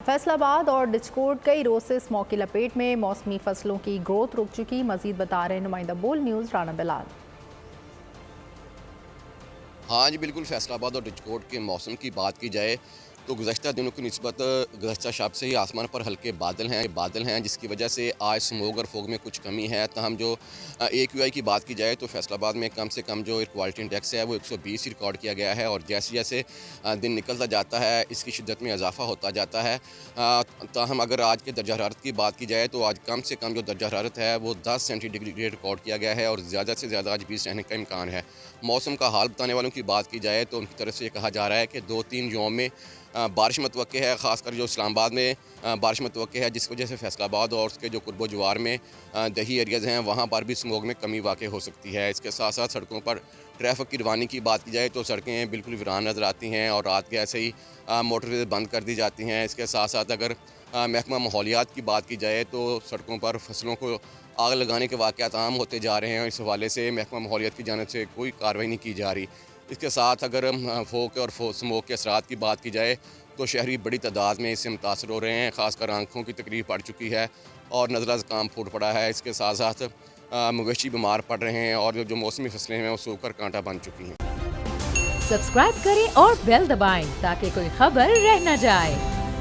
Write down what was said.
फैसलाबाद और डिस्कोट कई रोज से स्मॉग की लपेट में। मौसमी फसलों की ग्रोथ रुक चुकी, मजीद बता रहे हैं नुमाइंदा बोल न्यूज़ राना बिलाल। हाँ जी, बिल्कुल। फैसलाबाद और डिस्कोट के मौसम की बात की जाए तो गुज़श्ता दिनों की निस्बत गुज़श्ता शब से ही आसमान पर हल्के बादल हैं जिसकी वजह से आज स्मोग और फोग में कुछ कमी है। तहम जो AQI की बात की जाए तो फैसलाबाद में कम से कम जो एयर क्वालिटी इंडेक्स है वो 120 ही रिकॉर्ड किया गया है, और जैसे जैसे दिन निकलता जाता है इसकी शिद्दत में इजाफा होता जाता है। ताहम अगर आज के दर्जा हरारत की बात की जाए तो आज कम से कम जो दर्जा हरारत है वो 10 सेंटीग्रेड रिकॉर्ड किया गया है, और ज़्यादा से ज़्यादा आज 20 रहने का इम्कान है। मौसम का हाल बताने वालों की बात की जाए तो उनकी तरफ से ये कहा जा रहा है कि 2-3 यौम में बारिश मतवक्के है, ख़ासकर जो इस्लामाबाद में बारिश मतवक्के है, जिस वजह से फैसलाबाद और उसके जो कुर्बो जवार में दही एरियाज़ हैं वहाँ पर भी स्मोग में कमी वाक़ हो सकती है। इसके साथ साथ सड़कों पर ट्रैफिक की रवानी की बात की जाए तो सड़कें बिल्कुल वीरान नज़र आती हैं और रात के ऐसे ही मोटरवे बंद कर दी जाती हैं। इसके साथ साथ अगर महकमा माहौलियात की बात की जाए तो सड़कों पर फसलों को आग लगाने के वाक़यात आम होते जा रहे हैं, और इस हवाले से महकमा माहौलियात की जानिब से कोई कार्रवाई नहीं की जा रही। इसके साथ अगर फोक और स्मोक के असरात की बात की जाए तो शहरी बड़ी तादाद में इससे मुतासर हो रहे हैं, ख़ासकर आंखों की तकलीफ पड़ चुकी है और नज़ला ज़ुकाम फूट पड़ा है। इसके साथ साथ मवेशी बीमार पड़ रहे हैं और जो मौसमी फसलें हैं वो सूख कर कांटा बन चुकी हैं। सब्सक्राइब करें और बेल दबाएं ताकि कोई खबर रह न जाए।